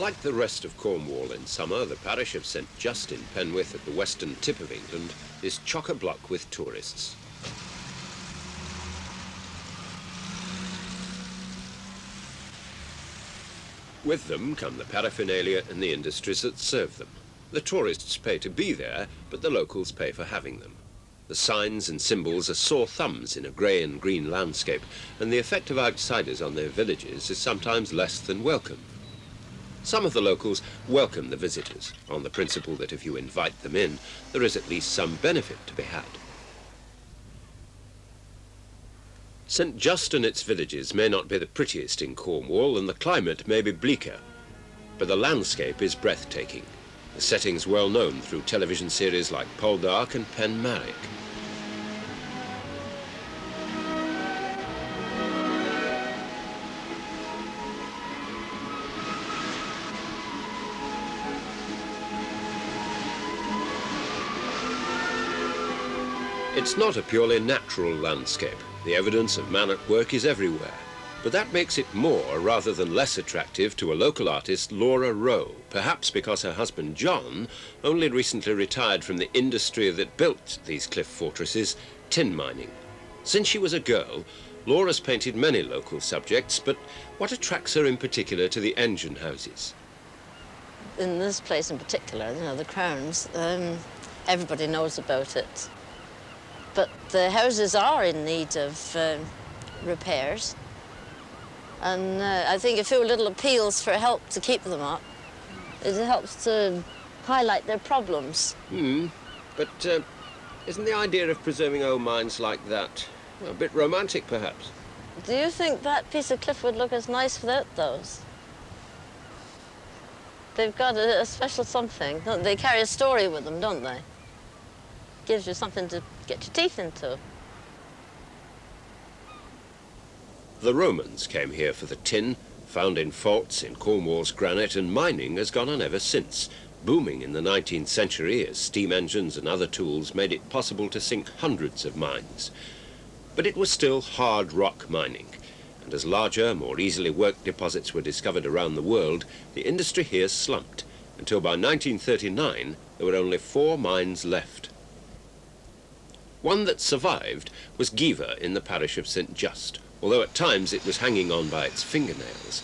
Like the rest of Cornwall in summer, the parish of St Just in Penwith at the western tip of England is chock-a-block with tourists. With them come the paraphernalia and the industries that serve them. The tourists pay to be there, but the locals pay for having them. The signs and symbols are sore thumbs in a grey and green landscape, and the effect of outsiders on their villages is sometimes less than welcome. Some of the locals welcome the visitors, on the principle that if you invite them in, there is at least some benefit to be had. St Just and its villages may not be the prettiest in Cornwall, and the climate may be bleaker, but the landscape is breathtaking. The setting's well known through television series like Poldark and Penmarrick. It's not a purely natural landscape. The evidence of man at work is everywhere. But that makes it more rather than less attractive to a local artist, Laura Rowe, perhaps because her husband John only recently retired from the industry that built these cliff fortresses, tin mining. Since she was a girl, Laura's painted many local subjects, but what attracts her in particular to the engine houses? In this place in particular, you know, the Crowns, everybody knows about it. But the houses are in need of repairs. And I think a few little appeals for help to keep them up, it helps to highlight their problems. But isn't the idea of preserving old mines like that a bit romantic, perhaps? Do you think that piece of cliff would look as nice without those? They've got a special something. They carry a story with them, don't they? Gives you something to get your teeth into. The Romans came here for the tin, found in faults in Cornwall's granite, and mining has gone on ever since, booming in the 19th century as steam engines and other tools made it possible to sink hundreds of mines. But it was still hard rock mining, and as larger, more easily worked deposits were discovered around the world, the industry here slumped, until by 1939 there were only 4 mines left. One that survived was Geevor in the parish of St Just, although at times it was hanging on by its fingernails.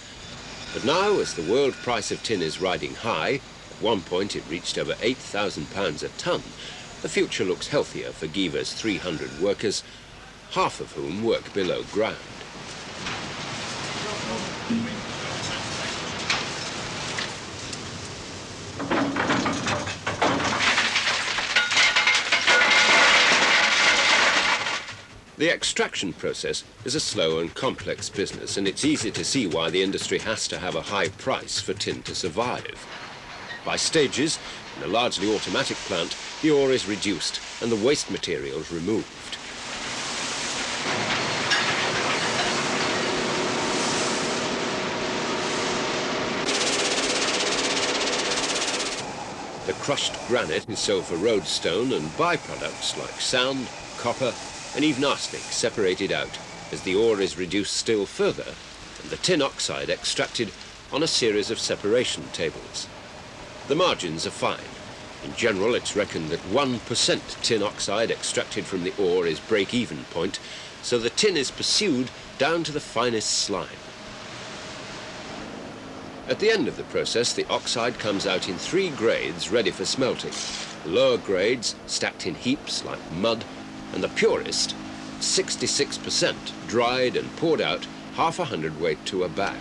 But now, as the world price of tin is riding high, at one point it reached over £8,000 a tonne, the future looks healthier for Geevor's 300 workers, half of whom work below ground. The extraction process is a slow and complex business, and it's easy to see why the industry has to have a high price for tin to survive. By stages, in a largely automatic plant, the ore is reduced and the waste materials removed. The crushed granite is sold for roadstone, and byproducts like sand, copper, and even arsenic separated out as the ore is reduced still further and the tin oxide extracted on a series of separation tables. The margins are fine. In general, it's reckoned that 1% tin oxide extracted from the ore is break-even point, so the tin is pursued down to the finest slime. At the end of the process, the oxide comes out in 3 grades ready for smelting. The lower grades stacked in heaps like mud, and the purest, 66%, dried and poured out half a hundredweight to a bag.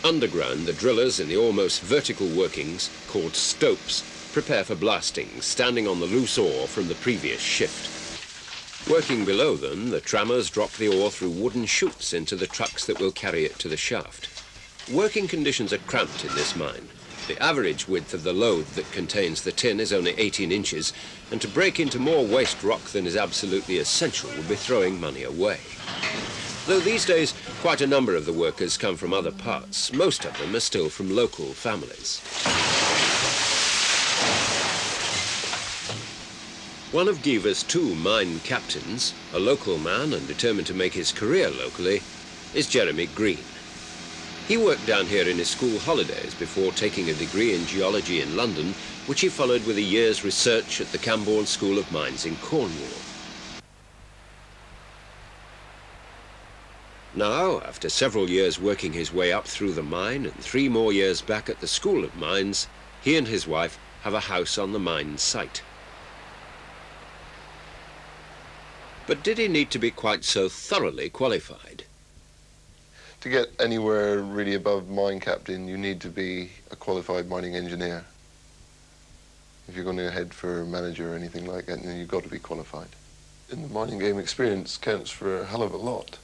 Underground, the drillers in the almost vertical workings, called stopes, prepare for blasting, standing on the loose ore from the previous shift. Working below them, the trammers drop the ore through wooden chutes into the trucks that will carry it to the shaft. Working conditions are cramped in this mine. The average width of the load that contains the tin is only 18 inches, and to break into more waste rock than is absolutely essential would be throwing money away. Though these days quite a number of the workers come from other parts, most of them are still from local families. One of Geevor's two mine captains, a local man and determined to make his career locally, is Jeremy Green. He worked down here in his school holidays before taking a degree in geology in London, which he followed with a year's research at the Camborne School of Mines in Cornwall. Now, after several years working his way up through the mine and 3 more years back at the School of Mines, he and his wife have a house on the mine site. But did he need to be quite so thoroughly qualified? To get anywhere really above mine captain, you need to be a qualified mining engineer. If you're going to head for manager or anything like that, then you've got to be qualified. In the mining game, experience counts for a hell of a lot.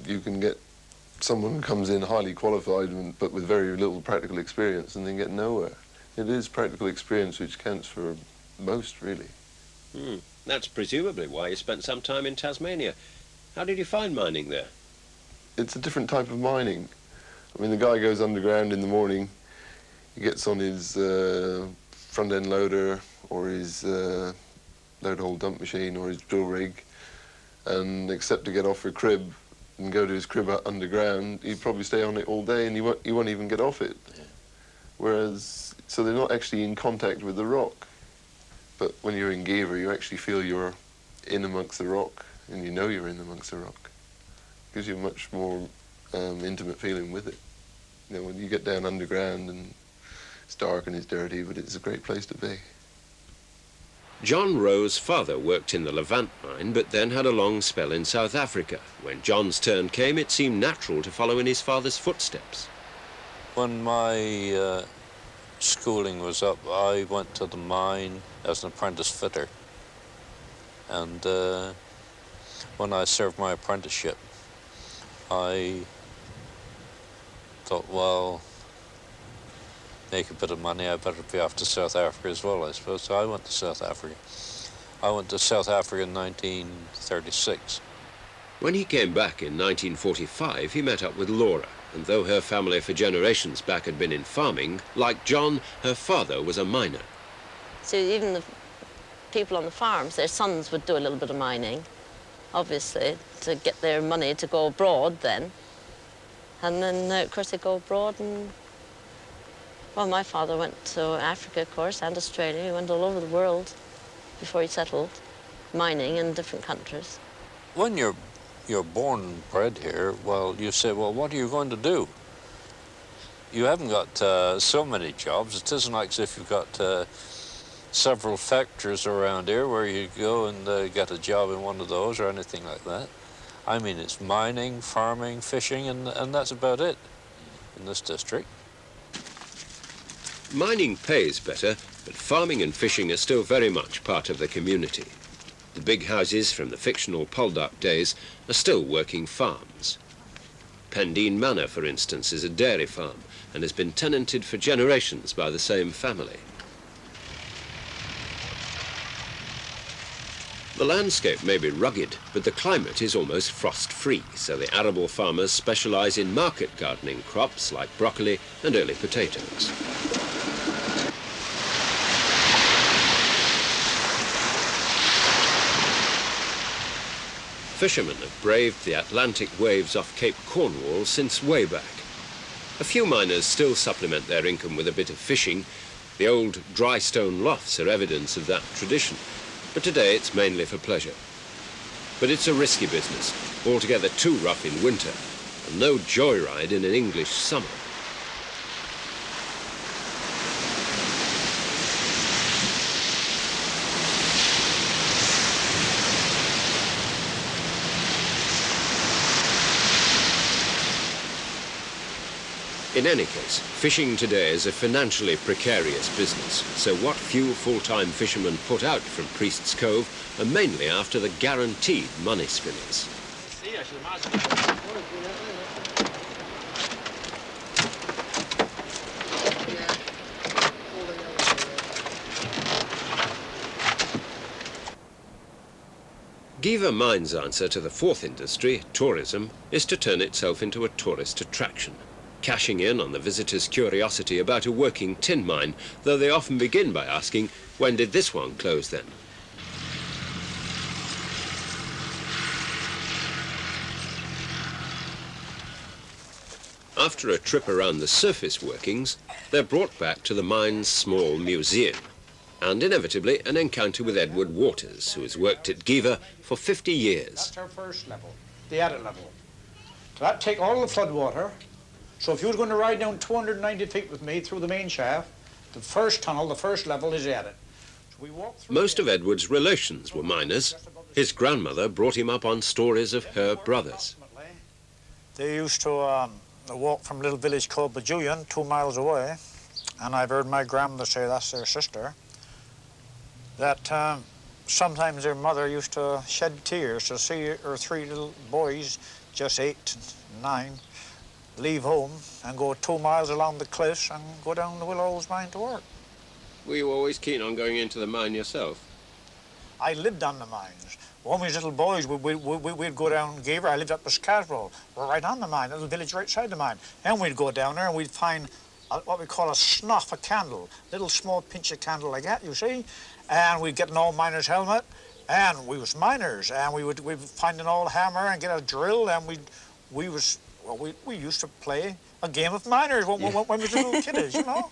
You can get someone who comes in highly qualified but with very little practical experience and then get nowhere. It is practical experience which counts for most, really. That's presumably why you spent some time in Tasmania. How did you find mining there? It's a different type of mining. I mean, the guy goes underground in the morning, he gets on his front-end loader or his load-hole dump machine or his drill rig, and except to get off a crib and go to his crib underground, he'd probably stay on it all day and he won't even get off it. Yeah. Whereas, so they're not actually in contact with the rock. But when you're in Geevor, you actually feel you're in amongst the rock, and you know you're in amongst the rock. It gives you a much more intimate feeling with it. You know, when you get down underground and it's dark and it's dirty, but it's a great place to be. John Rowe's father worked in the Levant mine, but then had a long spell in South Africa. When John's turn came, it seemed natural to follow in his father's footsteps. When my schooling was up, I went to the mine as an apprentice fitter. And when I served my apprenticeship, I thought, well, make a bit of money, I better be off to South Africa as well, I suppose. So I went to South Africa. I went to South Africa in 1936. When he came back in 1945, he met up with Laura, and though her family for generations back had been in farming, like John, her father was a miner. So even the people on the farms, their sons would do a little bit of mining, obviously, to get their money to go abroad then. And then, of course, they go abroad and... Well, my father went to Africa, of course, and Australia. He went all over the world before he settled, mining in different countries. When you're born and bred here, well, you say, well, what are you going to do? You haven't got so many jobs. It isn't like as if you've got several factories around here where you go and get a job in one of those or anything like that. I mean, it's mining, farming, fishing, and that's about it in this district. Mining pays better, but farming and fishing are still very much part of the community. The big houses from the fictional Poldark days are still working farms. Pendine Manor, for instance, is a dairy farm and has been tenanted for generations by the same family. The landscape may be rugged, but the climate is almost frost-free, so the arable farmers specialise in market gardening crops like broccoli and early potatoes. Fishermen have braved the Atlantic waves off Cape Cornwall since way back. A few miners still supplement their income with a bit of fishing. The old dry stone lofts are evidence of that tradition, but today it's mainly for pleasure. But it's a risky business, altogether too rough in winter, and no joyride in an English summer. In any case, fishing today is a financially precarious business, so what few full-time fishermen put out from Priest's Cove are mainly after the guaranteed money spinners. Geevor Mine's answer to the fourth industry, tourism, is to turn itself into a tourist attraction. cashing in on the visitor's curiosity about a working tin mine, though they often begin by asking, when did this one close then? After a trip around the surface workings, they're brought back to the mine's small museum, and inevitably an encounter with Edward Waters, who has worked at Geevor for 50 years. That's our first level, the adit level. So that take all the flood water. So if you was going to ride down 290 feet with me through the main shaft, the first tunnel, the first level is the adit. So we walked through. Most of Edward's relations were miners. His grandmother brought him up on stories of her brothers. They used to walk from a little village called Bajulian, 2 miles away, and I've heard my grandmother say that's their sister, that sometimes their mother used to shed tears to see her 3 little boys, just 8 and 9, leave home and go 2 miles along the cliffs and go down the Willows mine to work. Were you always keen on going into the mine yourself? I lived on the mines. When we was little boys, we'd go down Geevor. I lived up at Caswell. We're right on the mine, a little village right side the mine. And we'd go down there and we'd find what we call a snuff, a candle, little small pinch of candle like that, you see. And we'd get an old miner's helmet, and we was miners, and we'd find an old hammer and get a drill, and we used to play a game of miners when we was little kiddies, you know.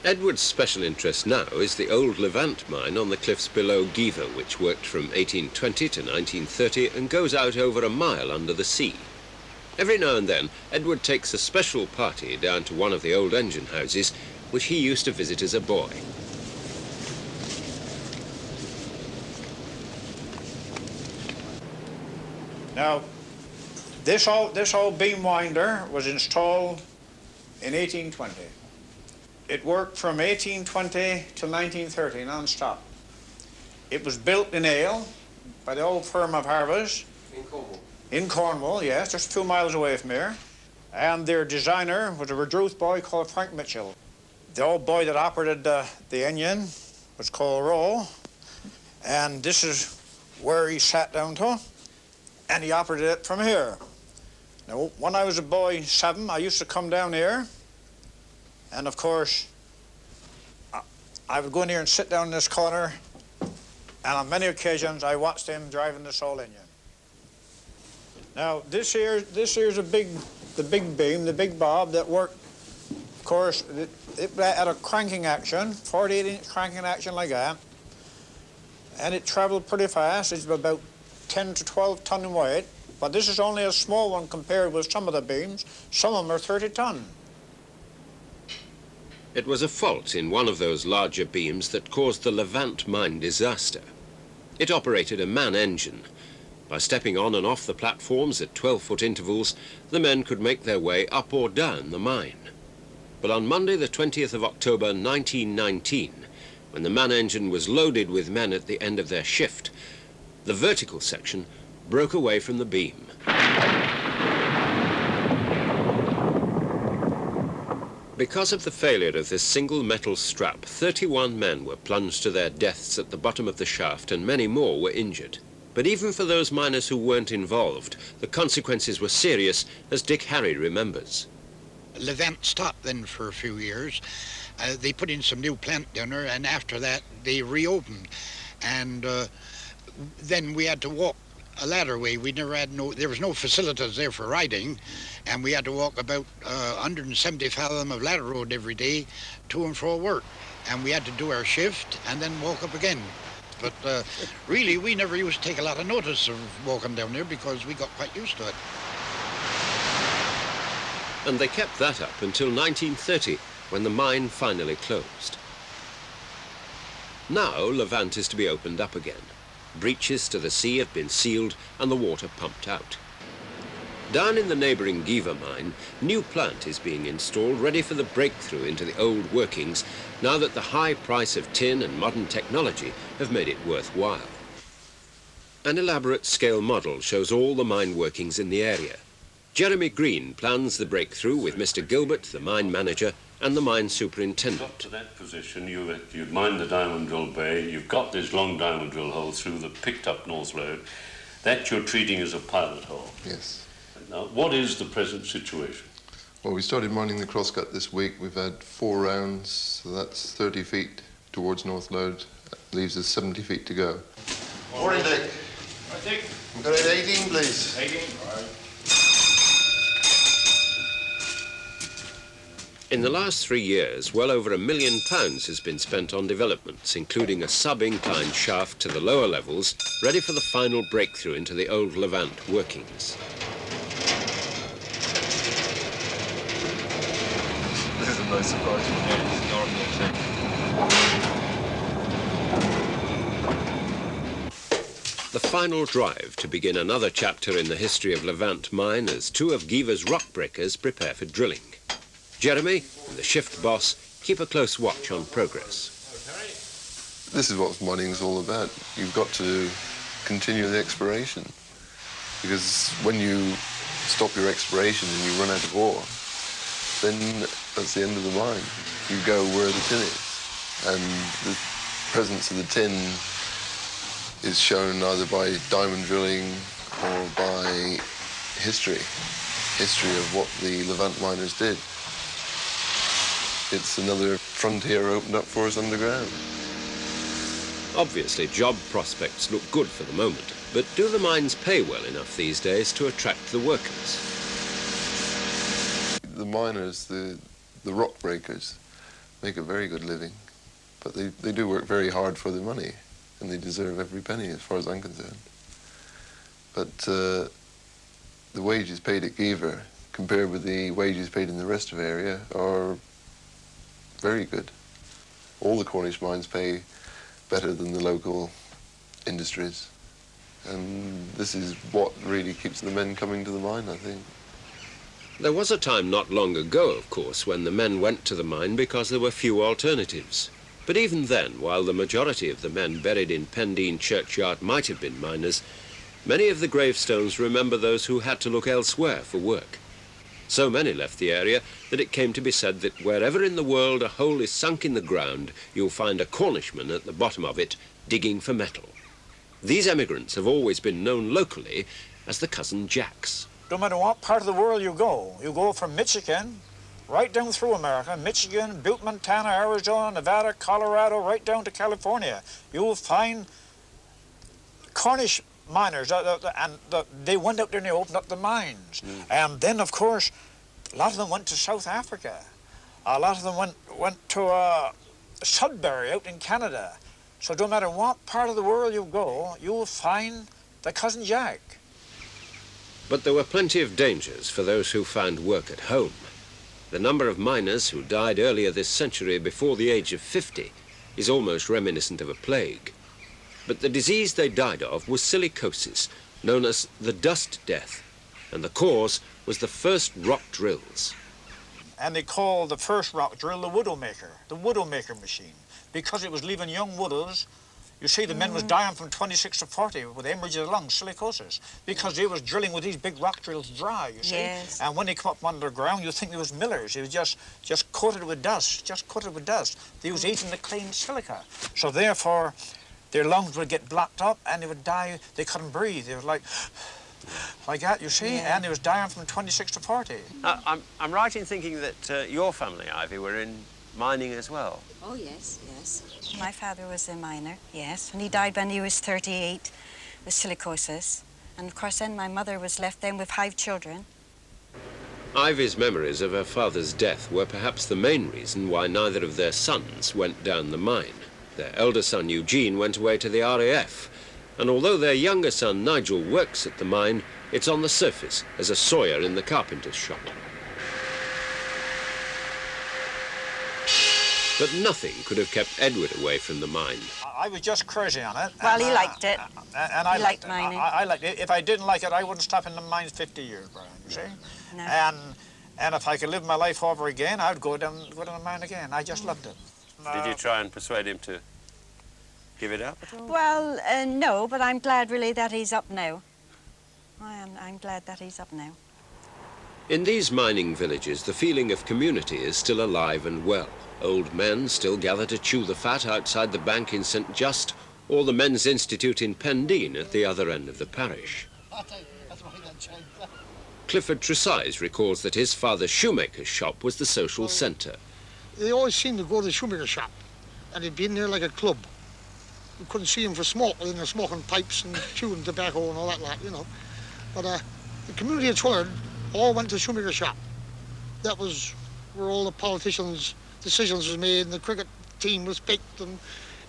Edward's special interest now is the old Levant mine on the cliffs below Geevor, which worked from 1820 to 1930 and goes out over a mile under the sea. Every now and then, Edward takes a special party down to one of the old engine houses, which he used to visit as a boy. Now, this old beam winder was installed in 1820. It worked from 1820 till 1930, non-stop. It was built in Ale by the old firm of Harvey's. In Cornwall? In Cornwall, yes, just a few miles away from here. And their designer was a Redruth boy called Frank Mitchell. The old boy that operated the engine was called Rowe, and this is where he sat down to, and he operated it from here. Now, when I was a boy, 7, I used to come down here, and of course, I would go in here and sit down in this corner, and on many occasions I watched him driving this old engine. Now, this here's the big beam, the big bob that worked. Of course, it had a cranking action, 48-inch cranking action like that, and it traveled pretty fast. It's about 10 to 12 ton in weight, but this is only a small one compared with some of the beams. Some of them are 30 ton. It was a fault in one of those larger beams that caused the Levant mine disaster. It operated a man engine. By stepping on and off the platforms at 12-foot intervals, the men could make their way up or down the mine. But on Monday, the 20th of October, 1919, when the man engine was loaded with men at the end of their shift, the vertical section broke away from the beam. Because of the failure of this single metal strap, 31 men were plunged to their deaths at the bottom of the shaft, and many more were injured. But even for those miners who weren't involved, the consequences were serious, as Dick Harry remembers. Levant stopped then for a few years. They put in some new plant down there, and after that they reopened. And then we had to walk a ladder way. We never had there was no facilities there for riding, and we had to walk about 170 fathom of ladder road every day to and fro work. And we had to do our shift and then walk up again. But really, we never used to take a lot of notice of walking down there because we got quite used to it. And they kept that up until 1930, when the mine finally closed. Now, Levant is to be opened up again. Breaches to the sea have been sealed and the water pumped out. Down in the neighbouring Geevor mine, new plant is being installed ready for the breakthrough into the old workings, now that the high price of tin and modern technology have made it worthwhile. An elaborate scale model shows all the mine workings in the area. Jeremy Green plans the breakthrough with Mr. Gilbert, the mine manager, and the mine superintendent. Up to that position, you've mined the diamond drill bay, you've got this long diamond drill hole through the picked up North Road. That you're treating as a pilot hole. Yes. Now, what is the present situation? Well, we started mining the crosscut this week. We've had 4 rounds, so that's 30 feet towards North Lode. That leaves us 70 feet to go. Morning, Dick. I think We've got it 18, please. 18. All right. In the last 3 years, well over £1 million has been spent on developments, including a sub-incline shaft to the lower levels, ready for the final breakthrough into the old Levant workings. This is a nice surprise. The final drive to begin another chapter in the history of Levant mine as 2 of Geevor's rock breakers prepare for drilling. Jeremy and the shift boss keep a close watch on progress. This is what mining is all about. You've got to continue the exploration, because when you stop your exploration and you run out of ore, then that's the end of the mine. You go where the tin is, and the presence of the tin is shown either by diamond drilling or by history of what the Levant miners did. It's another frontier opened up for us underground. Obviously, job prospects look good for the moment, but do the mines pay well enough these days to attract the workers? The miners, the rock breakers, make a very good living, but they do work very hard for the money, and they deserve every penny as far as I'm concerned. But the wages paid at Geevor, compared with the wages paid in the rest of the area, are very good. All the Cornish mines pay better than the local industries, and this is what really keeps the men coming to the mine, I think. There was a time not long ago, of course, when the men went to the mine because there were few alternatives. But even then, while the majority of the men buried in Pendeen churchyard might have been miners, many of the gravestones remember those who had to look elsewhere for work. So many left the area that it came to be said that wherever in the world a hole is sunk in the ground, you'll find a Cornishman at the bottom of it digging for metal. These emigrants have always been known locally as the Cousin Jacks. No matter what part of the world you go from Michigan right down through America, Michigan, Butte, Montana, Arizona, Nevada, Colorado, right down to California. You will find Cornish miners, and they went out there and they opened up the mines. And then, of course, a lot of them went to South Africa. A lot of them went to Sudbury out in Canada. So no matter what part of the world you go, you will find the Cousin Jack. But there were plenty of dangers for those who found work at home. The number of miners who died earlier this century before the age of 50 is almost reminiscent of a plague. But the disease they died of was silicosis, known as the dust death, and the cause was the first rock drills. And they called the first rock drill the Widowmaker machine, because it was leaving young widows. You see, the men was dying from 26 to 40 with hemorrhages of the lungs, silicosis, because they was drilling with these big rock drills dry, you see. Yes. And when they come up underground, you think it was millers. It was just coated with dust, They was eating the clean silica. So therefore, their lungs would get blocked up and they would die. They couldn't breathe. They was like that, you see, and they was dying from 26 to 40. I'm right in thinking that your family, Ivy, were in mining as well. Oh, yes, yes. My father was a miner, yes, and he died when he was 38 with silicosis. And of course then my mother was left then with 5 children. Ivy's memories of her father's death were perhaps the main reason why neither of their sons went down the mine. Their elder son, Eugene, went away to the RAF, and although their younger son, Nigel, works at the mine, it's on the surface as a sawyer in the carpenter's shop. But nothing could have kept Edward away from the mine. I was just crazy on it. Well, he liked it. And I liked mining. I liked it. If I didn't like it, I wouldn't stop in the mines 50 years, Brian, you see? No. And if I could live my life over again, I'd go down the mine again. I just loved it. Did you try and persuade him to give it up at all? Well, no, but I'm glad really that he's up now. I'm glad that he's up now. In these mining villages, the feeling of community is still alive and well. Old men still gather to chew the fat outside the bank in St. Just, or the Men's Institute in Pendeen at the other end of the parish. Clifford Tresize recalls that his father's shoemaker's shop was the social centre. They always seemed to go to the shoemaker's shop, and he'd be in there like a club. You couldn't see him for smoke, you know, smoking pipes and chewing tobacco and all that lot, you know. But the community of Twillard all went to the shoemaker's shop. That was where all the politicians' decisions was made, and the cricket team was picked, and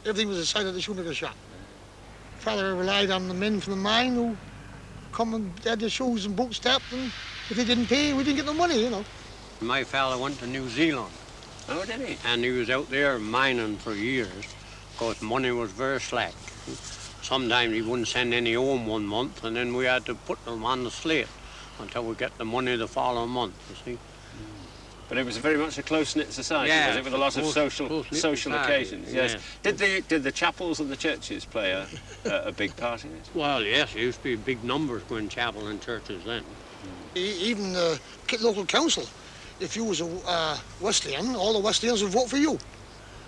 everything was decided at the shoemaker's shop. Father relied on the men from the mine who come and had their shoes and boots tapped, and if they didn't pay, we didn't get no money, you know. My fella went to New Zealand. Oh, did he? And he was out there mining for years, because money was very slack. Sometimes he wouldn't send any home one month, and then we had to put them on the slate until we get the money the following month, you see. But it was very much a close-knit society, Yeah, was it, with a lot of social society, occasions? Yes. yeah. Did the chapels and the churches play a big part in it? Well, yes, there used to be big numbers going chapel and churches then. Even the local council, if you was a Wesleyan, all the Wesleyans would vote for you.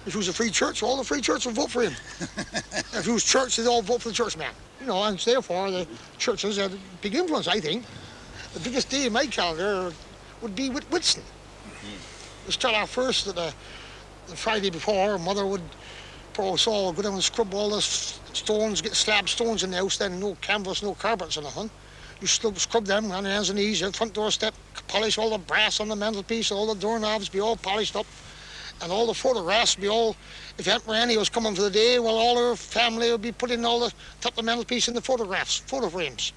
If you was a free church, all the free church would vote for him. If you was church, they'd all vote for the churchman. You know, and therefore the churches had a big influence, I think. The biggest day in my calendar would be with Whitson. We'd start off first at the Friday before. Mother would pour us all, go down and scrub all the stones, get slab stones in the house, then no canvas, no carpets or nothing. You scrub them on your hands and knees, your front doorstep, polish all the brass on the mantelpiece, all the doorknobs be all polished up, and all the photographs be all, if Aunt Ranny was coming for the day, well, all her family would be putting all the top of the mantelpiece in the photographs, photo frames.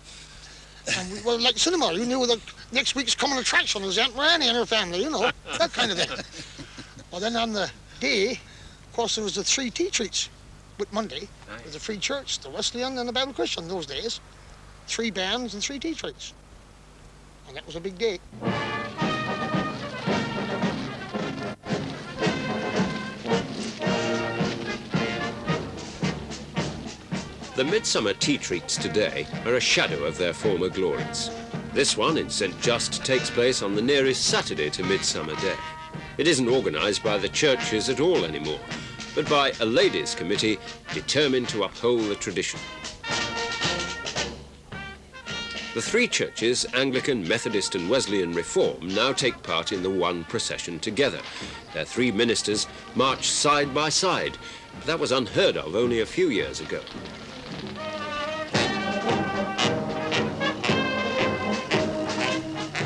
And well, like cinema, you knew that next week's coming attraction was Aunt Ranny and her family, you know, that kind of thing. Well, then on the day, of course, there was the 3 tea treats with Monday. Nice. With the Free Church, the Wesleyan and the Bible Christian those days. 3 bands and 3 tea treats. And that was a big day. The midsummer tea treats today are a shadow of their former glories. This one in St Just takes place on the nearest Saturday to Midsummer Day. It isn't organised by the churches at all anymore, but by a ladies' committee determined to uphold the tradition. The 3 churches, Anglican, Methodist and Wesleyan Reform, now take part in the one procession together. Their 3 ministers march side by side. That was unheard of only a few years ago.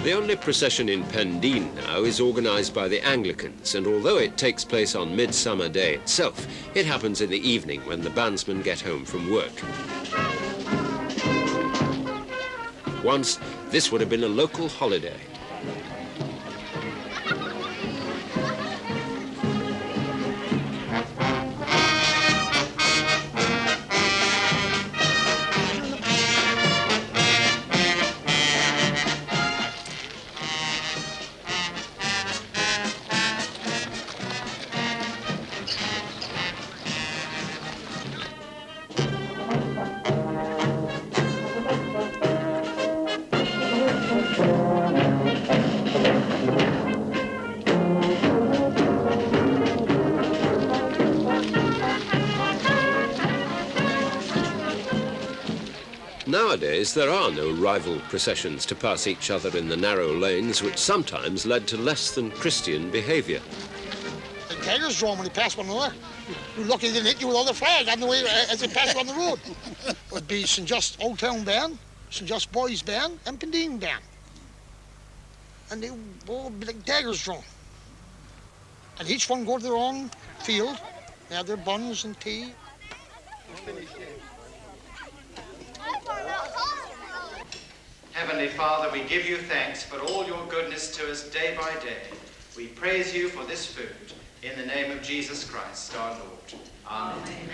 The only procession in Pendeen now is organised by the Anglicans, and although it takes place on Midsummer Day itself, it happens in the evening when the bandsmen get home from work. Once, this would have been a local holiday. Nowadays, there are no rival processions to pass each other in the narrow lanes, which sometimes led to less than Christian behaviour. The tigers drawn when they passed one another. You're lucky they didn't hit you with all the flag on the way as they passed on the road. It would be St Just Old Town Band, St Just Boys Band, and Pendeen Band. And they all be like daggers drawn. And each one go to their own field. They have their buns and tea. Heavenly Father, we give you thanks for all your goodness to us day by day. We praise you for this food. In the name of Jesus Christ, our Lord. Amen.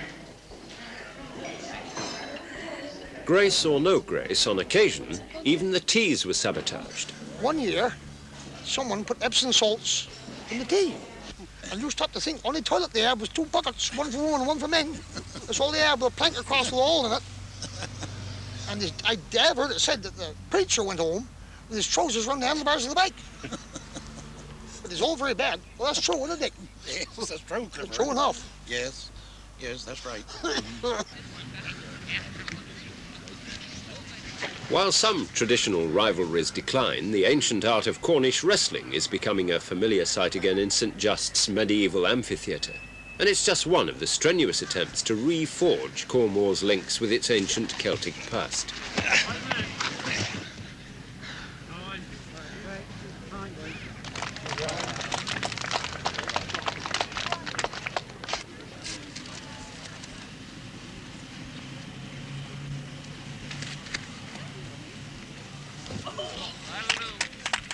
Grace or no grace, on occasion, even the teas were sabotaged. One year, someone put Epsom salts in the tea. And you stop to think, only toilet they had was 2 buckets, one for women and one for men. That's all they had, with a plank across the wall in it. And I've heard it said that the preacher went home with his trousers around the handlebars of the bike. But it's all very bad. Well, that's true, isn't it, Dick? Yes, that's true, Clifford. It's true enough. Yes, yes, that's right. While some traditional rivalries decline, the ancient art of Cornish wrestling is becoming a familiar sight again in St Just's medieval amphitheatre. And it's just one of the strenuous attempts to reforge Cornwall's links with its ancient Celtic past.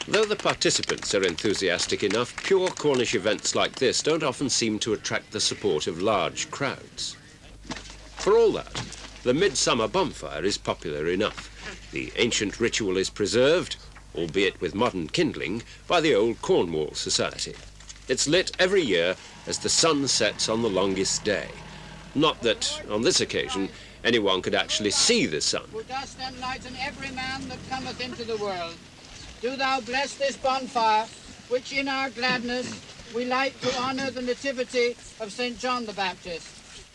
Though the participants are enthusiastic enough, pure Cornish events like this don't often seem to attract the support of large crowds. For all that, the midsummer bonfire is popular enough. The ancient ritual is preserved, albeit with modern kindling, by the old Cornwall Society. It's lit every year as the sun sets on the longest day. Not that, on this occasion, anyone could actually see the sun. Who dost enlighten every man that cometh into the world. Do thou bless this bonfire, which in our gladness we light to honour the nativity of St. John the Baptist.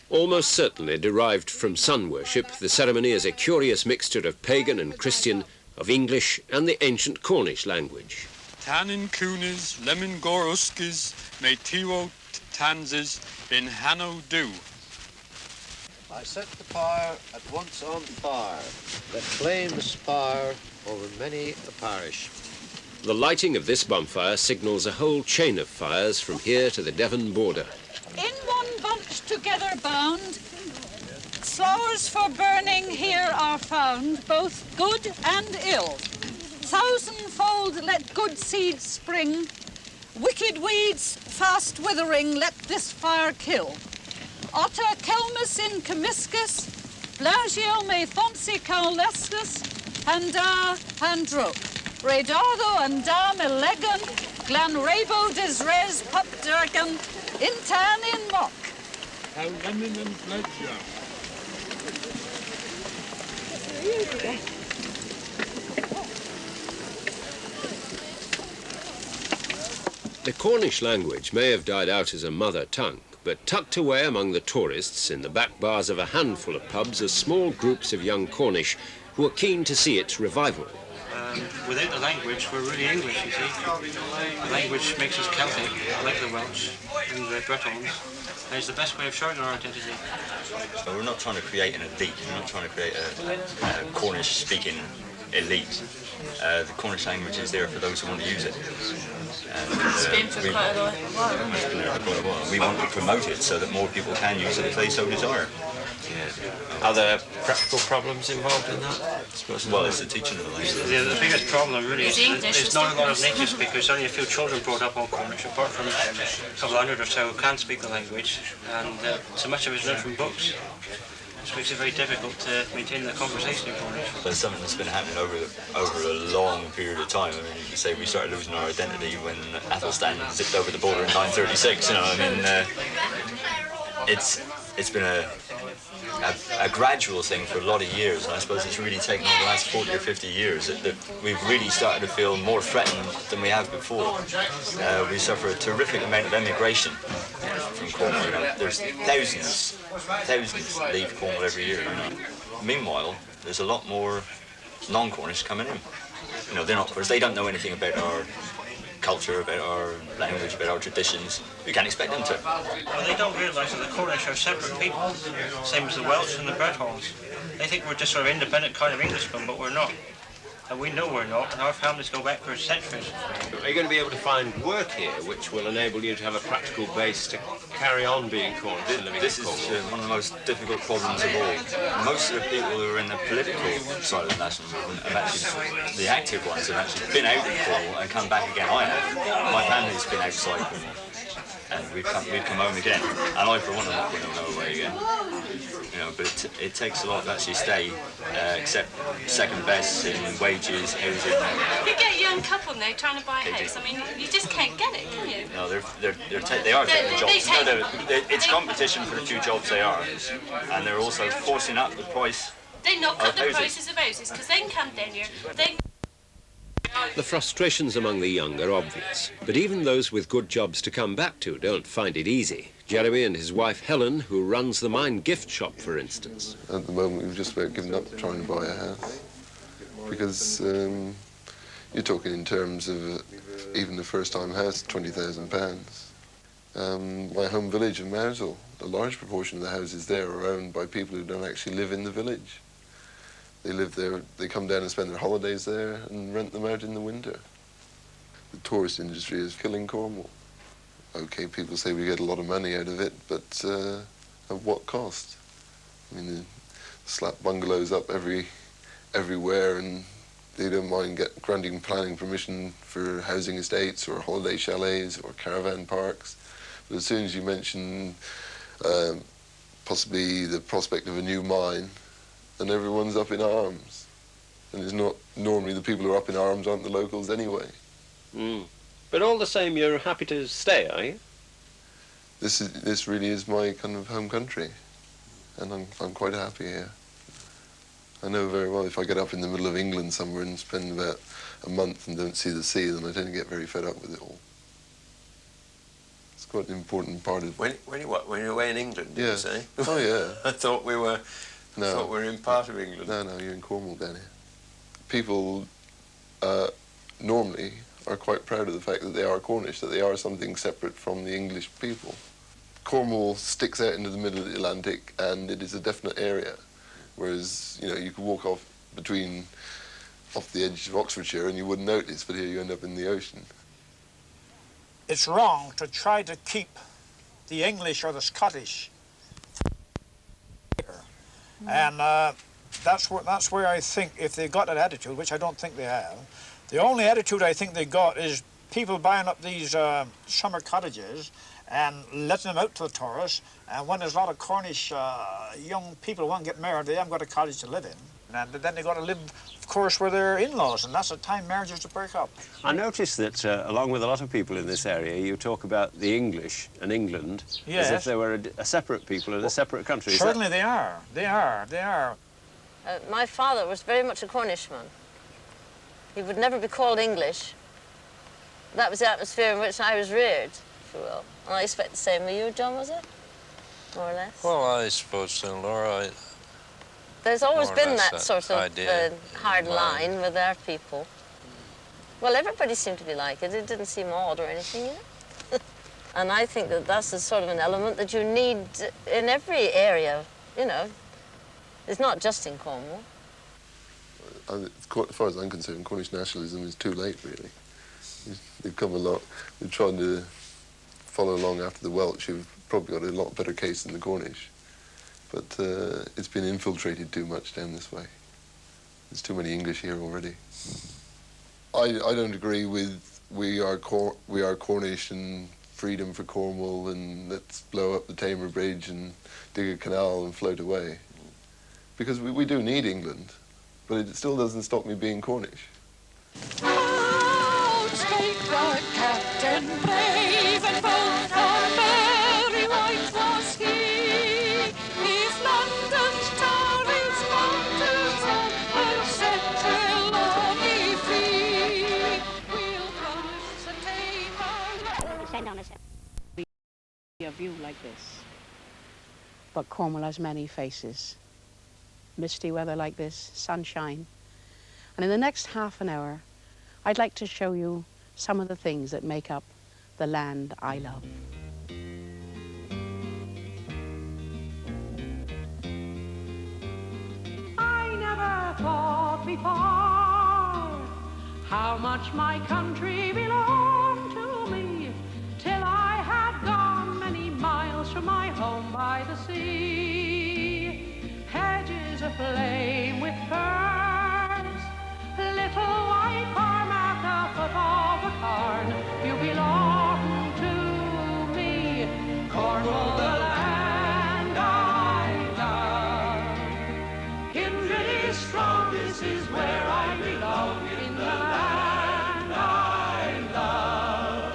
Almost certainly derived from sun worship, the ceremony is a curious mixture of pagan and Christian, of English and the ancient Cornish language. Tanin Coonis, Lemon Gor Uskis, May Tiwo Tanzes, in Hanno Do. I set the pyre at once on fire, let flames aspire over many a parish. The lighting of this bonfire signals a whole chain of fires from here to the Devon border. In one bunch together bound, flowers for burning here are found, both good and ill. Thousandfold let good seeds spring, wicked weeds fast withering let this fire kill. Otter Kelmus in Comiscus, Blagio me Thomsi Caulescus, and Handrook, Redado and Da Melegan, Glan Rabo Desres Pupdergan, Intan in Mock. How lemon and Blagio. The Cornish language may have died out as a mother tongue, but tucked away among the tourists in the back bars of a handful of pubs are small groups of young Cornish who are keen to see its revival. Without the language, we're really English, you see. The language makes us Celtic, like the Welsh and the Bretons, and it's the best way of showing our identity. So we're not trying to create an elite, we're not trying to create a Cornish-speaking elite. The Cornish language is there for those who want to use it. It's been for quite a while. We want to promote it so that more people can use it if they so desire. Are there practical problems involved in that? Well, it's the teaching of the language. The biggest problem really is there's not a lot of native speakers, only a few children brought up on Cornish, apart from a couple hundred or so who can't speak the language, and so much of it is learned from books. Which makes it very difficult to maintain the conversation in Cornish. But it's something that's been happening over a long period of time. I mean, you can say we started losing our identity when Athelstan zipped over the border in 936. You know, I mean, it's been a gradual thing for a lot of years, and I suppose it's really taken over the last 40 or 50 years that we've really started to feel more threatened than we have before. We suffer a terrific amount of emigration from Cornwall. You know, there's thousands leave Cornwall every year. You know. Meanwhile, there's a lot more non-Cornish coming in. You know, they're not, of course, they don't know anything about our culture, about our language, about our traditions. We can't expect them to. Well, they don't realise that the Cornish are separate people, same as the Welsh and the Bretons. They think we're just sort of independent kind of Englishmen, but we're not. And we know we're not, and our families go back for centuries. Are you going to be able to find work here which will enable you to have a practical base to carry on being Cornish and living in Cornwall? This is one of the most difficult problems of all. Most of the people who are in the political side of the national movement have actually, the active ones, have actually been out of Cornwall and come back again. I have. My family's been outside Cornwall, and we've come home again. And I, for one, am not going to go away again. You know, but it takes a lot to actually stay, except second best in wages, housing. You get a young couple now trying to buy a house. I mean, you just can't get it, can you? No, they are taking jobs. It's competition for the few jobs they are, and they're also forcing up the price. They knock up the housing. prices of houses because they can come down here. The frustrations among the young are obvious, but even those with good jobs to come back to don't find it easy. Jeremy and his wife Helen, who runs the mine gift shop, for instance. At the moment, we've just about given up trying to buy a house. because you're talking in terms of even the first-time house, £20,000. My home village of Mousehole, a large proportion of the houses there are owned by people who don't actually live in the village. They live there, they come down and spend their holidays there and rent them out in the winter. The tourist industry is killing Cornwall. Okay, people say we get a lot of money out of it, but at what cost? I mean, they slap bungalows up everywhere, and they don't mind granting planning permission for housing estates or holiday chalets or caravan parks. But as soon as you mention possibly the prospect of a new mine, then everyone's up in arms. And it's not normally the people who are up in arms aren't the locals anyway. Mm. But all the same, you're happy to stay, are you? This really is my kind of home country, and I'm quite happy here. I know very well if I get up in the middle of England somewhere and spend about a month and don't see the sea, then I tend to get very fed up with it all. It's quite an important part of... When you're away in England, did you say? Oh, yeah. I thought we were in part of England. No, you're in Cornwall down here. People normally are quite proud of the fact that they are Cornish, that they are something separate from the English people. Cornwall sticks out into the middle of the Atlantic, and it is a definite area. Whereas, you know, you could walk off the edge of Oxfordshire and you wouldn't notice, but here you end up in the ocean. It's wrong to try to keep the English or the Scottish here. And that's where I think if they got that attitude, which I don't think they have, the only attitude I think they got is people buying up these summer cottages and letting them out to the tourists, and when there's a lot of Cornish young people who want to get married, they haven't got a cottage to live in. And then they've got to live, of course, with their in-laws, and that's the time marriages to break up. I noticed that, along with a lot of people in this area, you talk about the English and England as if they were a separate people in a separate country. Certainly they are. They are. My father was very much a Cornishman. He would never be called English. That was the atmosphere in which I was reared, if you will. And I expect the same with you, John, was it? More or less? Well, I suppose so, Laura. There's always been that sort of hard line line with our people. Well, everybody seemed to be like it. It didn't seem odd or anything, you know? And I think that that's a sort of an element that you need in every area, you know. It's not just in Cornwall. As far as I'm concerned, Cornish nationalism is too late, really. They've come a lot. They've tried to follow along after the Welsh, who've probably got a lot better case than the Cornish. But it's been infiltrated too much down this way. There's too many English here already. I don't agree with we are Cornish and freedom for Cornwall and let's blow up the Tamar Bridge and dig a canal and float away. Because we do need England, but it still doesn't stop me being Cornish. Out spake the captain, brave and bold, for very right was he. If London's Tories want to run, we'll set till all be free. We'll promise the Tamar. Send on a view like this. But Cornwall has many faces. Misty weather like this, sunshine. And in the next half an hour, I'd like to show you some of the things that make up the land I love. I never thought before how much my country belonged to me, till I had gone many miles from my home by the sea. Hedges aflame with ferns, little white farm at the foot of a cairn. You belong to me, Cornwall, the land I love. Kindred is strong, this is where I belong, in the land I love.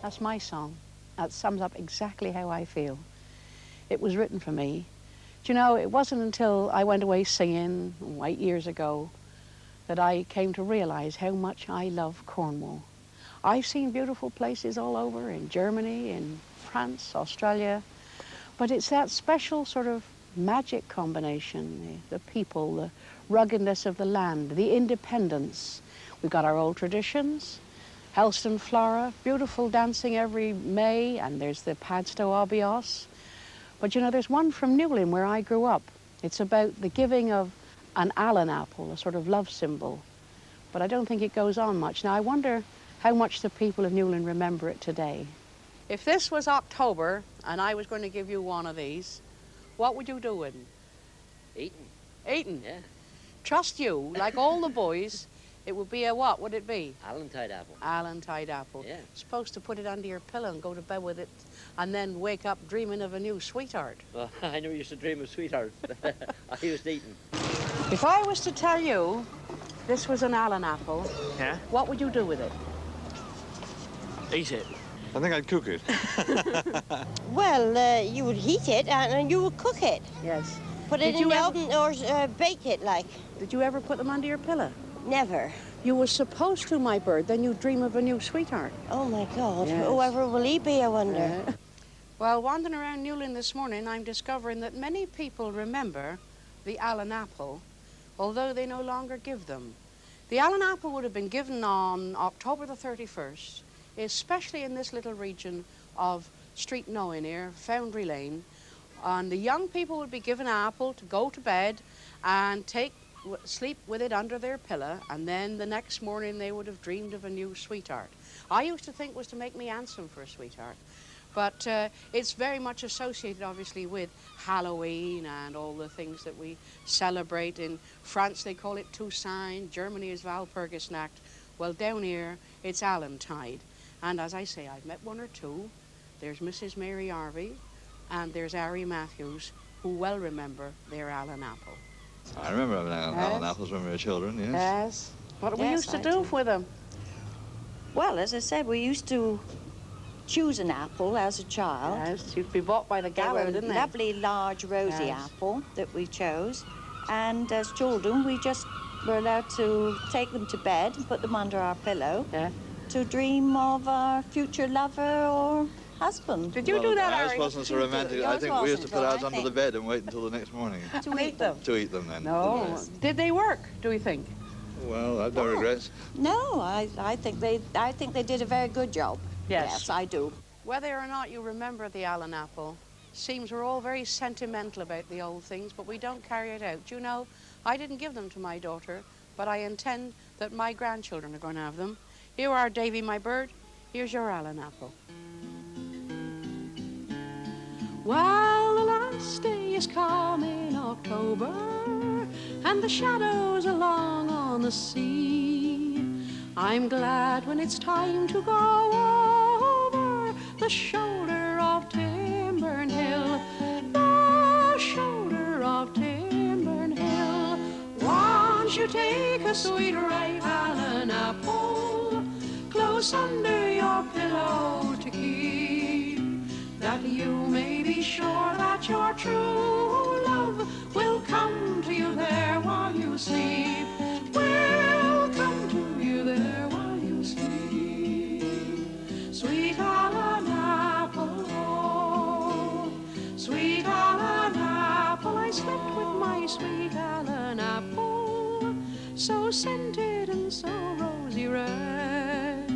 That's my song. That sums up exactly how I feel. It was written for me. Do you know, it wasn't until I went away singing 8 years ago that I came to realize how much I love Cornwall. I've seen beautiful places all over, in Germany, in France, Australia, but it's that special sort of magic combination, the people, the ruggedness of the land, the independence. We've got our old traditions, Helston Flora, beautiful dancing every May, and there's the Padstow Obios. But you know, there's one from Newlyn where I grew up. It's about the giving of an Allen apple, a sort of love symbol. But I don't think it goes on much. Now, I wonder how much the people of Newlyn remember it today. If this was October and I was going to give you one of these, what would you do with it? Eating. Eating? Yeah. Trust you, like all the boys, it would be a what would it be? Allantide apple. Allantide apple. Yeah. Supposed to put it under your pillow and go to bed with it and then wake up dreaming of a new sweetheart. Well, I never used to dream of sweetheart. I used eating. If I was to tell you this was an Allen apple, Yeah? what would you do with it? Eat it. I think I'd cook it. Well, you would heat it and you would cook it. Yes. Put it in the oven or bake it, like. Did you ever put them under your pillow? Never. You were supposed to, my bird. Then you dream of a new sweetheart. Oh, my God. Yes. Whoever will he be, I wonder? Well, wandering around Newlyn this morning, I'm discovering that many people remember the Allen apple, although they no longer give them. The Allen apple would have been given on October the 31st, especially in this little region of Street Knowing here, Foundry Lane. And the young people would be given an apple to go to bed and sleep with it under their pillow, and then the next morning they would have dreamed of a new sweetheart. I used to think it was to make me handsome for a sweetheart. But it's very much associated, obviously, with Halloween and all the things that we celebrate. In France, they call it Toussaint. Germany is Walpurgisnacht. Well, down here, it's Allantide. And as I say, I've met one or two. There's Mrs. Mary Harvey, and there's Harry Matthews, who well remember their Allen apple. I remember having Allen apples when we were children, yes. Yes. What we used to do with them? Well, as I said, we used to choose an apple as a child. Yes, you'd be bought by the gallon, didn't they? Lovely, large, rosy Yes. apple that we chose. And as children, we just were allowed to take them to bed and put them under our pillow to dream of our future lover or husband. Did you do that, Ours Harry? wasn't so romantic. I think we used to put ours under the bed and wait until the next morning. To eat them? To eat them then. No. Did they work, do you think? Well, I've no regrets. No, I think they did a very good job. Yes, I do. Whether or not you remember the Allen apple, seems we're all very sentimental about the old things, but we don't carry it out. You know, I didn't give them to my daughter, but I intend that my grandchildren are going to have them. Here are, Davy, my bird. Here's your Allen apple. While the last day is come in October, and the shadows are long on the sea, I'm glad when it's time to go over the shoulder of Timburn Hill, the shoulder of Timburn Hill. Won't you take a sweet ripe Allen apple close under your pillow to keep, that you may be sure that your true love will come to you there while you sleep, will come to you there while you sleep. Sweet Allen apple, sweet Allen apple, I slept with my sweet Allen apple, so scented and so rosy red,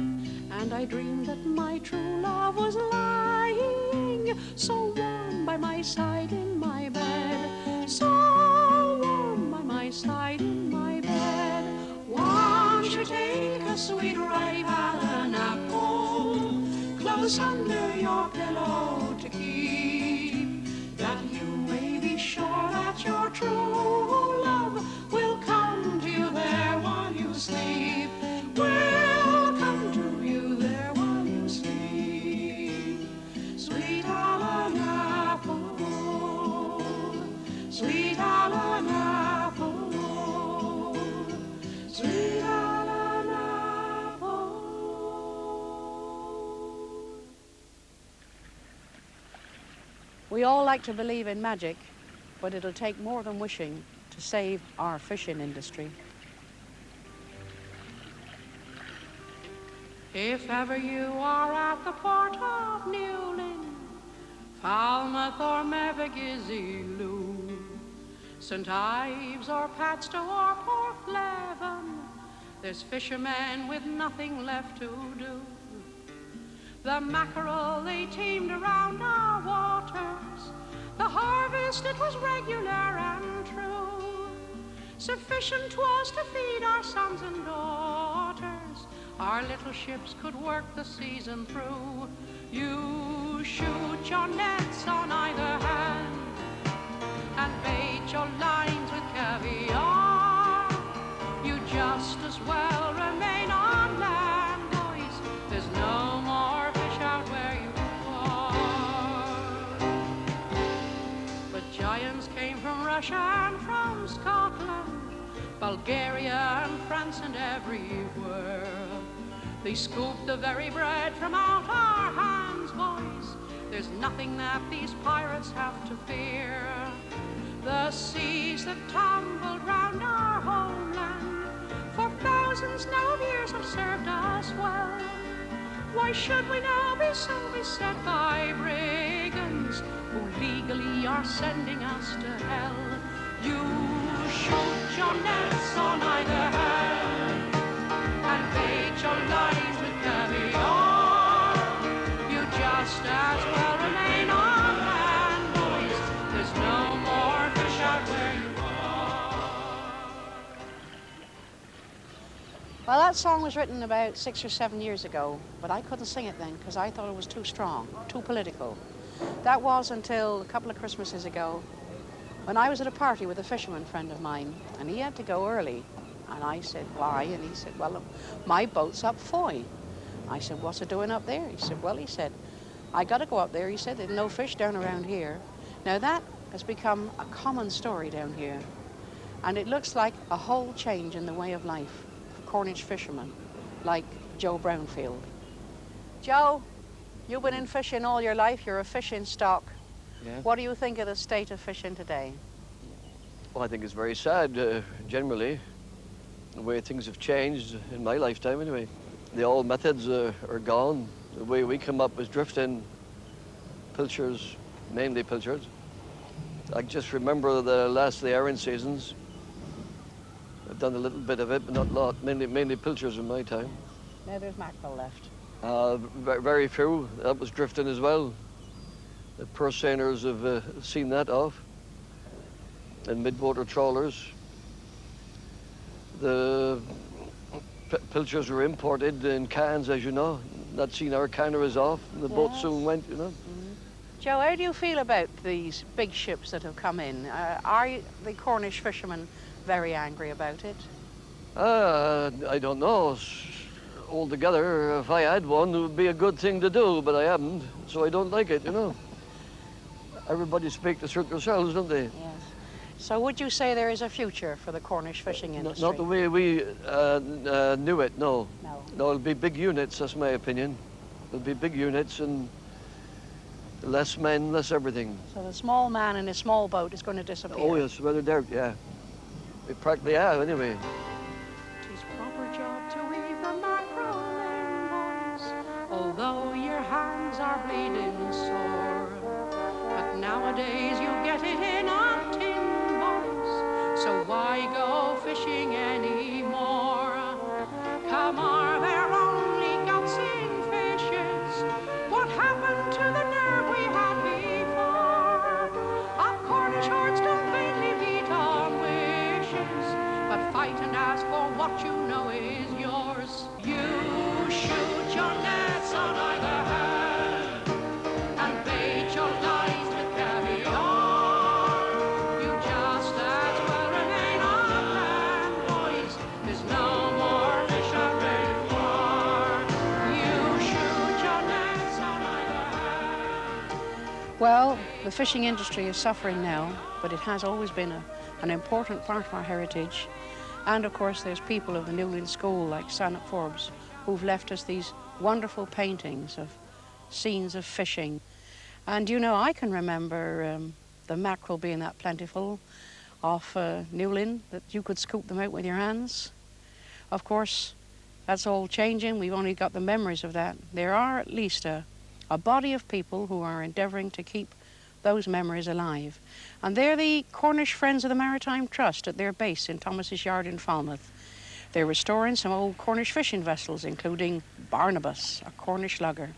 and I dreamed that my true love was lying so warm by my side in my bed, so warm by my side in my bed. Won't you take a sweet ripe Allen apple close under your pillow to keep, that you may be sure that your true love will come to you there while you sleep, will come to you there while you sleep. Sweet Allen apple, sweet Allen apple, sweet Allen apple. We all like to believe in magic, but it'll take more than wishing to save our fishing industry. If ever you are at the port of Newlyn, Falmouth or Mevagizzy, St. Ives or Padstow or Porthleven, there's fishermen with nothing left to do. The mackerel, they teemed around our waters. The harvest, it was regular and true. Sufficient 'twas to feed our sons and daughters. Our little ships could work the season through. You shoot your nets on either hand and bait your lines with caviar. You just as well remain on land, boys. There's no more fish out where you are. But giants came from Russia and from Scotland, Bulgaria and France and everywhere. They scooped the very bread from out our hands, boys. There's nothing that these pirates have to fear. The seas that tumbled round our homeland for thousands now of years have served us well. Why should we now be so beset by brigands who legally are sending us to hell? You shoot your nets on either hand and bait your lines with caviar. You just as well remain on land, boys. There's no more fish out where you are. Well, that song was written about 6 or 7 years ago, but I couldn't sing it then because I thought it was too strong, too political. That was until a couple of Christmases ago when I was at a party with a fisherman friend of mine, and he had to go early. And I said, why? And he said, well, my boat's up Foy. I said, what's it doing up there? He said, well, he said, I got to go up there. He said, there's no fish down around here. Now that has become a common story down here. And it looks like a whole change in the way of life for Cornish fishermen, like Joe Brownfield. Joe, you've been in fishing all your life. You're a fishing stock. Yeah. What do you think of the state of fishing today? Well, I think it's very sad, generally, the way things have changed in my lifetime anyway. The old methods are gone. The way we come up was drifting, pilchers, mainly pilchers. I just remember the last of the herring seasons. I've done a little bit of it, but not a lot. Mainly pilchers in my time. Now there's mackerel left. Very few. That was drifting as well. The purse seiners have seen that off. And mid-water trawlers. The pilchers were imported in cans, as you know. Not seen our canneries off, and the boat soon went, you know. Joe, how do you feel about these big ships that have come in? Are the Cornish fishermen very angry about it? I don't know. Altogether, if I had one, it would be a good thing to do, but I haven't, so I don't like it, you know. Everybody speak to suit themselves, don't they? Yes. So would you say there is a future for the Cornish fishing industry? Not the way we knew it, no. No. No, it'll be big units, that's my opinion. It'll be big units and less men, less everything. So the small man in a small boat is going to disappear? Oh, yes, without a doubt, yeah. We practically have, anyway. 'Tis proper job to weave the mackerel in, boys, although your hands are bleeding sore. But nowadays you get it in a tin, boys, so why go fishing anymore? Come on, they're only guts in fishes. What happened to the nerve we had before? Our Cornish hearts don't vainly beat on wishes, but fight and ask for what you know is yours. You shoot your nets on either hand and bait your lines with caviar. You just as well remain on land, boys. There's no more fish out where you are. You shoot your nets on either hand. Well, the fishing industry is suffering now, but it has always been an important part of our heritage. And of course, there's people of the Newlyn School like Sanet Forbes who've left us these wonderful paintings of scenes of fishing. And you know, I can remember the mackerel being that plentiful off Newlyn that you could scoop them out with your hands. Of course, that's all changing. We've only got the memories of that. There are at least a body of people who are endeavouring to keep those memories alive. And they're the Cornish Friends of the Maritime Trust at their base in Thomas's Yard in Falmouth. They're restoring some old Cornish fishing vessels, including Barnabas, a Cornish lugger.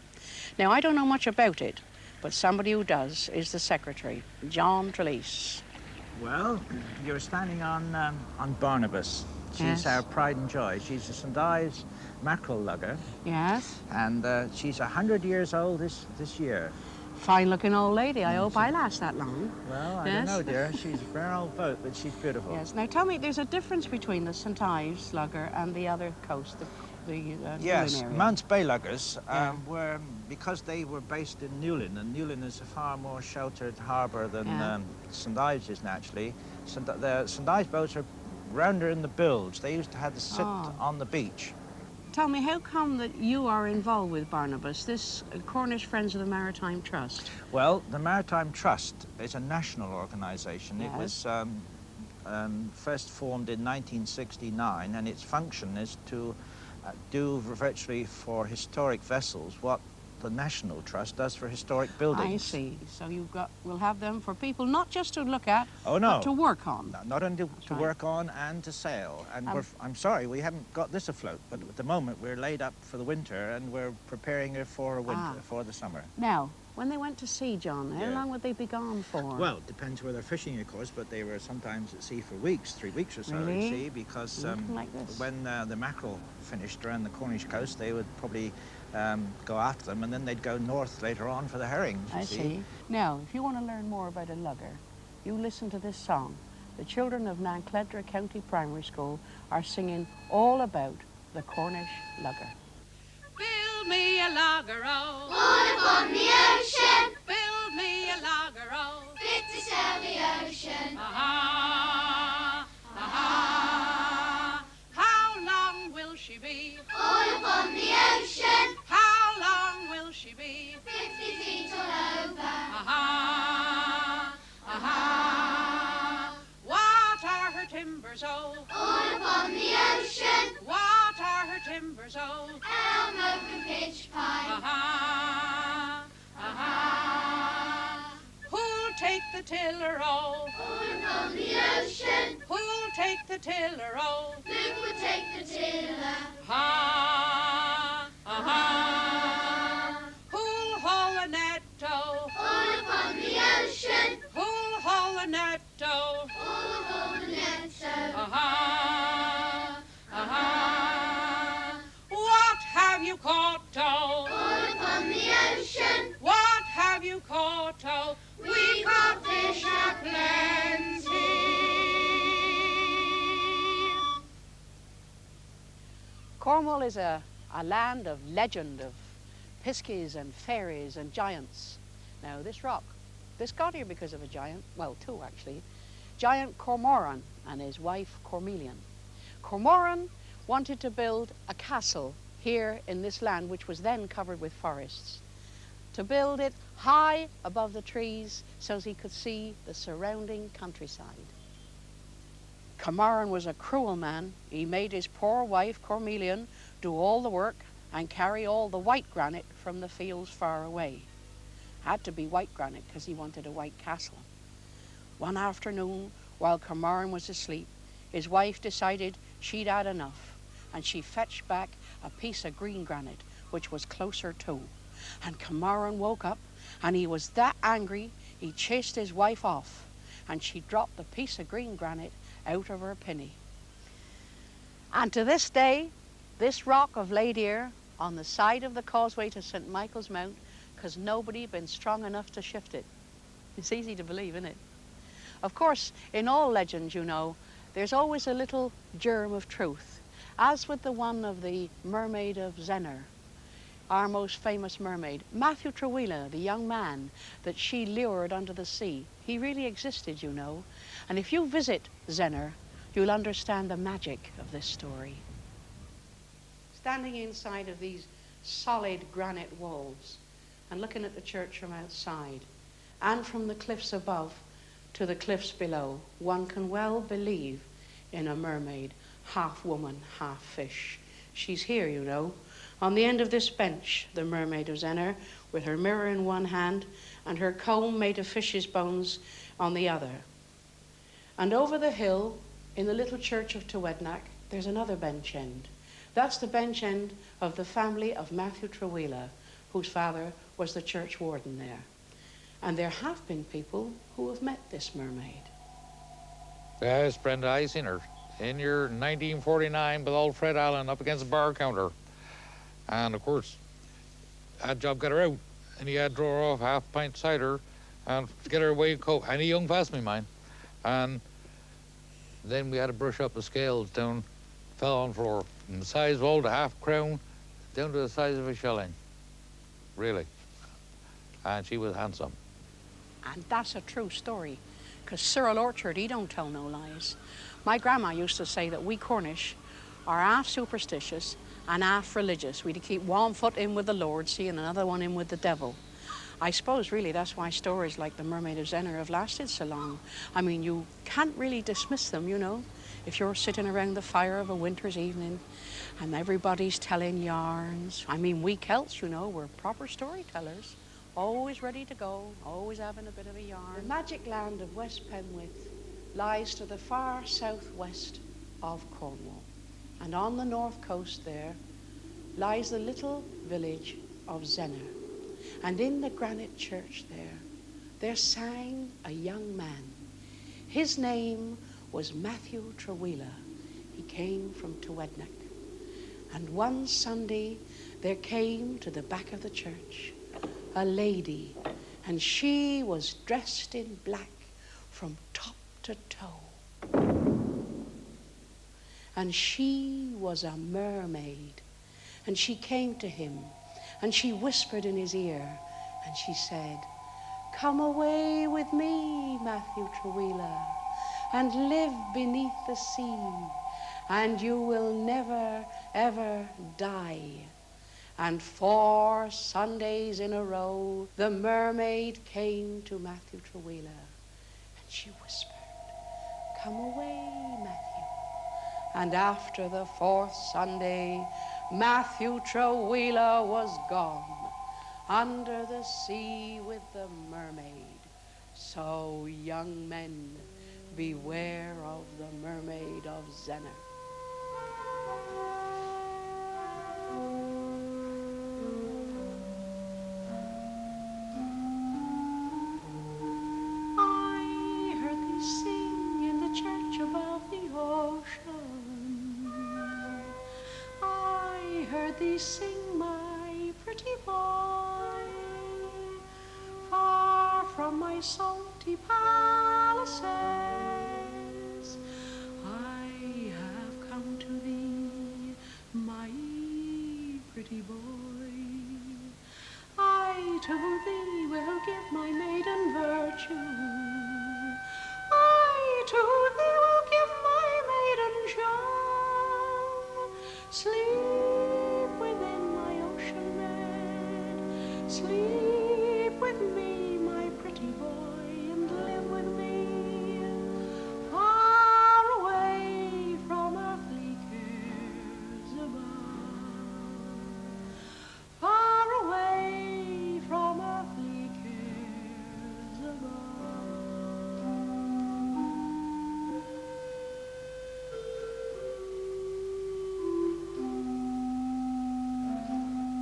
Now, I don't know much about it, but somebody who does is the secretary, John Trelease. Well, you're standing on Barnabas. She's Yes. our pride and joy. She's a St. Ives mackerel lugger. Yes. And she's 100 years old this year. Fine-looking old lady. I hope I last that long. Well, I Yes. don't know, dear. She's a very old boat, but she's beautiful. Yes. Now, tell me, there's a difference between the St. Ives lugger and the other coast, the Yes, Newlyn area. Mount Bay luggers were, because they were based in Newlyn, and Newlyn is a far more sheltered harbour than St. Ives is naturally. The St. Ives boats are rounder in the bilge. They used to have to sit on the beach. Tell me, how come that you are involved with Barnabas, this Cornish Friends of the Maritime Trust? Well, the Maritime Trust is a national organisation. Yes. It was first formed in 1969, and its function is to do virtually for historic vessels what the National Trust does for historic buildings. I see. So we'll have them for people not just to look at, Oh, no. but to work on. No, not only to work on and to sail. And I'm sorry, we haven't got this afloat, but at the moment we're laid up for the winter and we're preparing it for for the summer. Now, when they went to sea, John, how long would they be gone for? Well, it depends where they're fishing, of course, but they were sometimes at sea for weeks, 3 weeks or so Really? at sea, because Like this. when the mackerel finished around the Cornish coast, they would probably go after them, and then they'd go north later on for the herrings. I see. Now, if you want to learn more about a lugger, you listen to this song. The children of Nancledra County Primary School are singing all about the Cornish lugger. Build me a lugger, oh, all upon the ocean. build me a lugger, oh, Fit to sail the ocean. aha, aha. How long will she be? All upon the ocean. How long will she be? 50 feet all over. Aha, aha. What are her timbers, oh? All upon the ocean. What are her timbers, oh? Elm, oak and pitch pine. Aha, aha. Who'll take the tiller, oh? All upon the ocean. Who'll take the tiller, oh? Luke would take the tiller. Ha, aha. Who'll haul the net, oh? All upon the ocean. Who'll haul the net, oh? All upon the net so. Aha, aha. What have you caught, oh? All upon the ocean. What have you caught, oh? We caught fish a-plenty. Cornwall is a land of legend, of piskies and fairies and giants. Now, this rock, this got here because of a giant, well, two actually, giant Cormoran and his wife Cormelian. Cormoran wanted to build a castle here in this land, which was then covered with forests, to build it high above the trees so he could see the surrounding countryside. Cormoran was a cruel man. He made his poor wife Cormelian do all the work and carry all the white granite from the fields far away. Had to be white granite because he wanted a white castle. One afternoon, while Cormoran was asleep, his wife decided she'd had enough, and she fetched back a piece of green granite, which was closer to. And Cormoran woke up, and he was that angry, he chased his wife off, and she dropped the piece of green granite out of her pinny. And to this day, this rock have laid here on the side of the causeway to St. Michael's Mount, because nobody been strong enough to shift it. It's easy to believe, isn't it? Of course, in all legends, you know, there's always a little germ of truth, as with the one of the mermaid of Zennor, our most famous mermaid. Matthew Trewhella, the young man that she lured under the sea, he really existed, you know. And if you visit Zennor, you'll understand the magic of this story. Standing inside of these solid granite walls and looking at the church from outside and from the cliffs above to the cliffs below, one can well believe in a mermaid, half woman, half fish. She's here, you know, On the end of this bench, the mermaid of Zennor, with her mirror in one hand and her comb made of fish's bones on the other. And over the hill, in the little church of Tewednack, there's another bench end. That's the bench end of the family of Matthew Trawila, whose father was the church warden there. And there have been people who have met this mermaid. Yes, Brenda, I seen her in year 1949 with old Fred Allen up against the bar counter. And of course, that job got her out, and he had to draw her off half a pint cider and to get her away coat. And a young fast me mine. And then we had to brush up the scales down, fell on the floor. From the size of old half crown down to the size of a shilling. Really. And she was handsome. And that's a true story, because Cyril Orchard, he don't tell no lies. My grandma used to say that we Cornish are half superstitious and half religious. We'd keep one foot in with the Lord, see, and another one in with the devil. I suppose really that's why stories like the Mermaid of Zennor have lasted so long. I mean, you can't really dismiss them, you know. If you're sitting around the fire of a winter's evening and everybody's telling yarns. I mean, we Celts, you know, we're proper storytellers. Always ready to go, always having a bit of a yarn. The magic land of West Penwith lies to the far southwest of Cornwall. And on the north coast there lies the little village of Zennor. And in the granite church there sang a young man. His name was Matthew Trawila. He came from Tewednack. And one Sunday there came to the back of the church a lady, and she was dressed in black from top to toe. And she was a mermaid. And she came to him, and she whispered in his ear, and she said, "Come away with me, Matthew Trawila, and live beneath the sea, and you will never, ever die." And 4 Sundays in a row, the mermaid came to Matthew Trawila, and she whispered, "Come away, Matthew." And after the 4th Sunday, Matthew Trawila was gone under the sea with the mermaid. So young men, beware of the Mermaid of Zennor. I heard thee sing in the church above the ocean. I heard thee sing, my pretty boy, far from my salty palaces. I have come to thee, my pretty boy. I to thee will give my maiden virtue. I to thee will give my maiden charm. Sleep within my ocean bed. Sleep with me, my pretty boy, and live with me. Far away from earthly cares above. Far away from earthly cares above.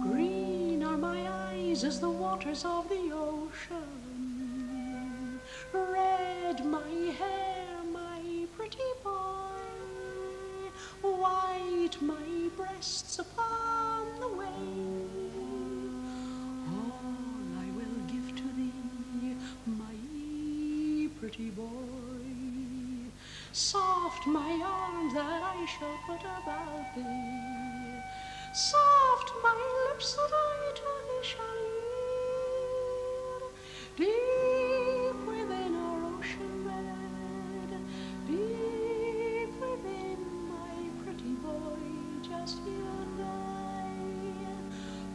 Green are my eyes as the waters of the ocean. Red my hair, my pretty boy. White my breasts upon the wave. All I will give to thee, my pretty boy. Soft my arms that I shall put about thee. Soft my lips that I to thee shall yield. Deep within our ocean bed, deep within my pretty boy, just you and I,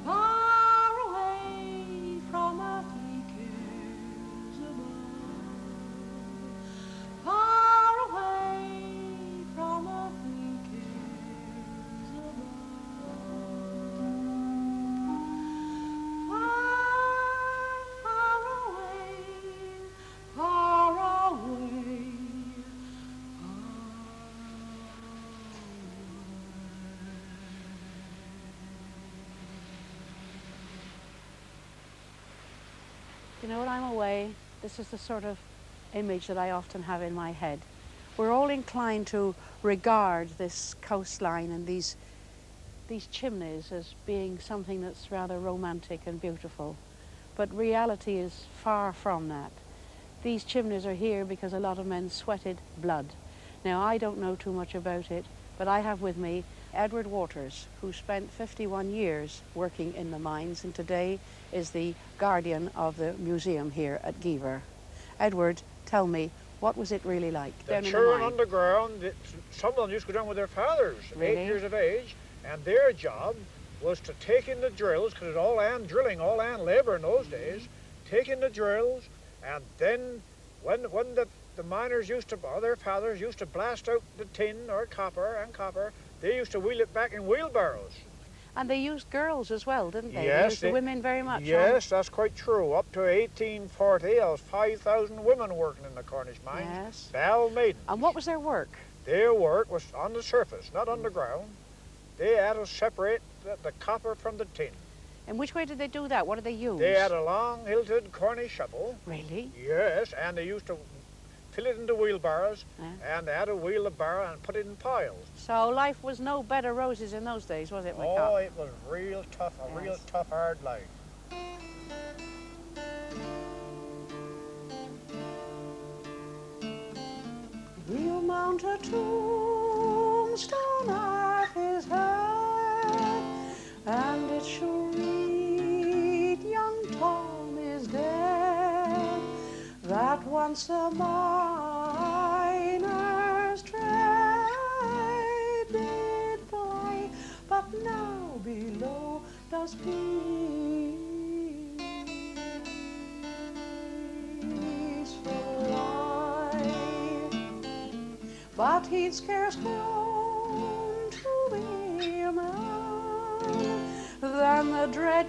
far away from earthly cares above, far away from earthly cares above. You know, when I'm away, this is the sort of image that I often have in my head. We're all inclined to regard this coastline and these chimneys as being something that's rather romantic and beautiful. But reality is far from that. These chimneys are here because a lot of men sweated blood. Now, I don't know too much about it, but I have with me Edward Waters, who spent 51 years working in the mines and today is the guardian of the museum here at Geevor. Edward, tell me, what was it really like down in the children mine? underground, some of them used to go down with their fathers, Really? 8 years of age, and their job was to take in the drills, because it all hand drilling, all hand labour in those days, take in the drills, and then when the miners used to, or their fathers used to blast out the tin or copper, they used to wheel it back in wheelbarrows. And they used girls as well, didn't they? Yes, They used the women very much. Yes, that's quite true. Up to 1840, there was 5,000 women working in the Cornish mines. Yes. Bell maidens. And what was their work? Their work was on the surface, not underground. They had to separate the copper from the tin. And which way did they do that? What did they use? They had a long-hilted Cornish shovel. Really? Yes, and they used to fill it into wheelbarrows, and they had to wheel the barrow and put it in piles. So life was no bed of roses in those days, was it, my Oh, cop? it was real tough, real tough, hard life. We'll mount a tombstone at his head, and it shall read, young Tom is dead, that once a miner's trade did ply, but now below does peaceful lie. But he'd scarce grown to be a man than the dread